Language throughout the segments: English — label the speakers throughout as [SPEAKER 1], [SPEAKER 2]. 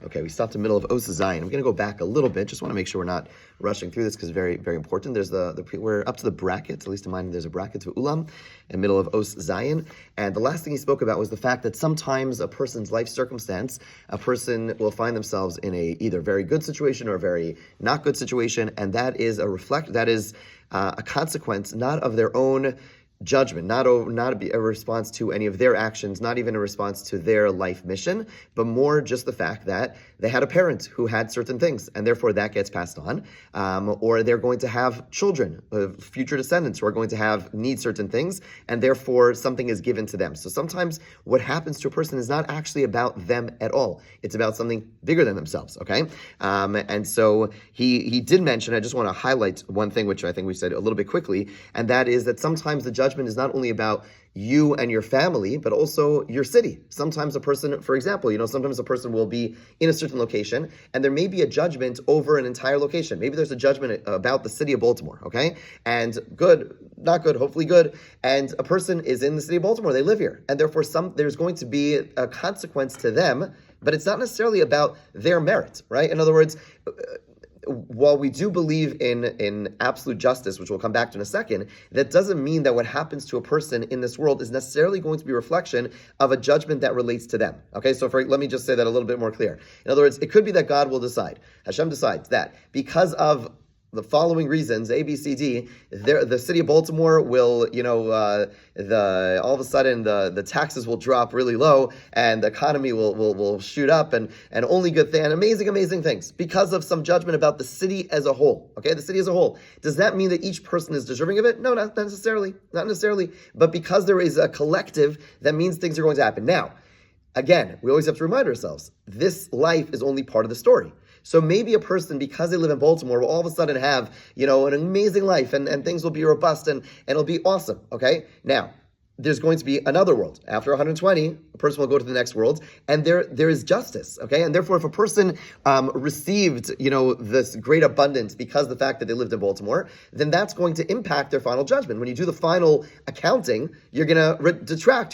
[SPEAKER 1] Okay, we stopped in the middle of Os Zion. I'm going to go back a little bit. Just want to make sure we're not rushing through this because it's very, very important. There's we're up to the brackets. At least in mine, there's a bracket to Ulam in the middle of Os Zion. And the last thing he spoke about was the fact that sometimes a person's life circumstance, a person will find themselves in a either very good situation or a very not good situation, and that is a consequence not of their own judgment, not a response to any of their actions, not even a response to their life mission, but more just the fact that they had a parent who had certain things, and therefore that gets passed on, or they're going to have children, future descendants who are going to need certain things, and therefore something is given to them. So sometimes what happens to a person is not actually about them at all. It's about something bigger than themselves, okay? And so he did mention, I just want to highlight one thing, which I think we said a little bit quickly, and that is that sometimes the judgment is not only about you and your family, but also your city. Sometimes a person, for example, sometimes a person will be in a certain location, and there may be a judgment over an entire location. Maybe there's a judgment about the city of Baltimore, okay? And good, not good, hopefully good. And a person is in the city of Baltimore, they live here, and therefore there's going to be a consequence to them, but it's not necessarily about their merit, right? In other words, while we do believe in absolute justice, which we'll come back to in a second, that doesn't mean that what happens to a person in this world is necessarily going to be a reflection of a judgment that relates to them. Okay, so let me just say that a little bit more clear. In other words, it could be that God will decide, Hashem decides that because of the following reasons, A, B, C, D, the city of Baltimore will, all of a sudden the taxes will drop really low and the economy will shoot up and only good thing and amazing things because of some judgment about the city as a whole. Okay, the city as a whole. Does that mean that each person is deserving of it? No, not necessarily. Not necessarily. But because there is a collective, that means things are going to happen. Now, again, we always have to remind ourselves, this life is only part of the story. So maybe a person, because they live in Baltimore, will all of a sudden have, an amazing life and things will be robust and it'll be awesome, okay? Now, there's going to be another world. After 120, a person will go to the next world, and there is justice, okay? And therefore, if a person received, this great abundance because of the fact that they lived in Baltimore, then that's going to impact their final judgment. When you do the final accounting, you're going to detract,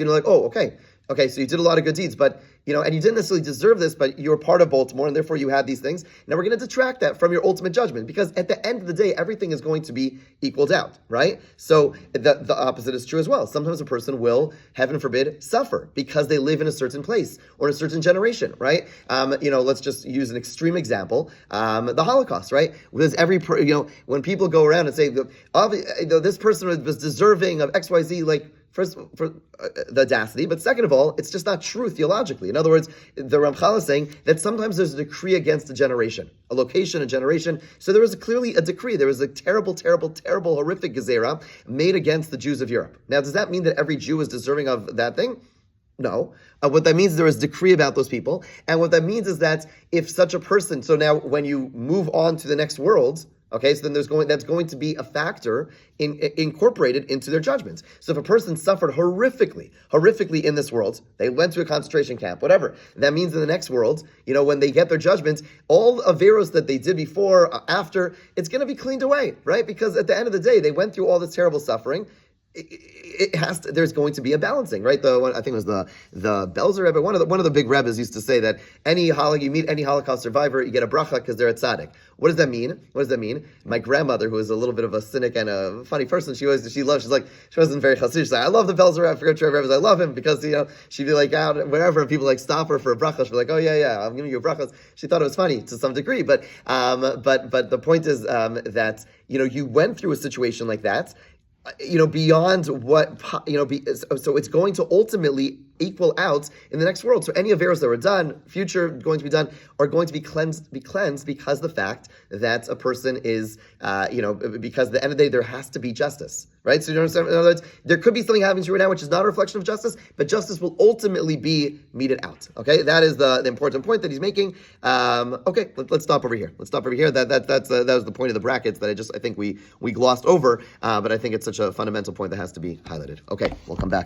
[SPEAKER 1] okay, so you did a lot of good deeds, but, and you didn't necessarily deserve this, but you were part of Baltimore, and therefore you had these things. Now we're going to detract that from your ultimate judgment, because at the end of the day, everything is going to be equaled out, right? So the opposite is true as well. Sometimes a person will, heaven forbid, suffer because they live in a certain place or in a certain generation, right? Let's just use an extreme example, the Holocaust, right? Because when people go around and say, this person was deserving of X, Y, Z, first, for the audacity, but second of all, it's just not true theologically. In other words, the Ramchal is saying that sometimes there's a decree against a generation, a location, a generation. So there was clearly a decree. There was a terrible, horrific gezerah made against the Jews of Europe. Now, does that mean that every Jew is deserving of that thing? No. What that means is there is decree about those people. And what that means is that if such a person, so now when you move on to the next world, okay, so then that's going to be a factor incorporated into their judgments. So if a person suffered horrifically in this world, they went to a concentration camp, whatever, that means in the next world, when they get their judgments, all averos that they did before, after, it's going to be cleaned away, right? Because at the end of the day, they went through all this terrible suffering. There's going to be a balancing, right? I think it was the Belzer Rebbe, one of the big Rebbes used to say that you meet any Holocaust survivor, you get a bracha because they're a tzaddik. What does that mean? My grandmother, who is a little bit of a cynic and a funny person, she wasn't very chassidish. She's like, I love the Belzer Rebbe, I love him because, she'd be like out wherever and people stop her for a bracha. She'd be like, oh yeah, I'm giving you a bracha. She thought it was funny to some degree, but the point is that, you went through a situation like that, beyond what, so it's going to ultimately equal out in the next world. So any averos that were done, future going to be done, are going to be cleansed because the fact that a person is, because at the end of the day, there has to be justice, right? So you understand? In other words, there could be something happening to you right now, which is not a reflection of justice, but justice will ultimately be meted out, okay? That is the important point that he's making. Okay, let's stop over here. That was the point of the brackets that I think we glossed over, but I think it's such a fundamental point that has to be highlighted. Okay, we'll come back to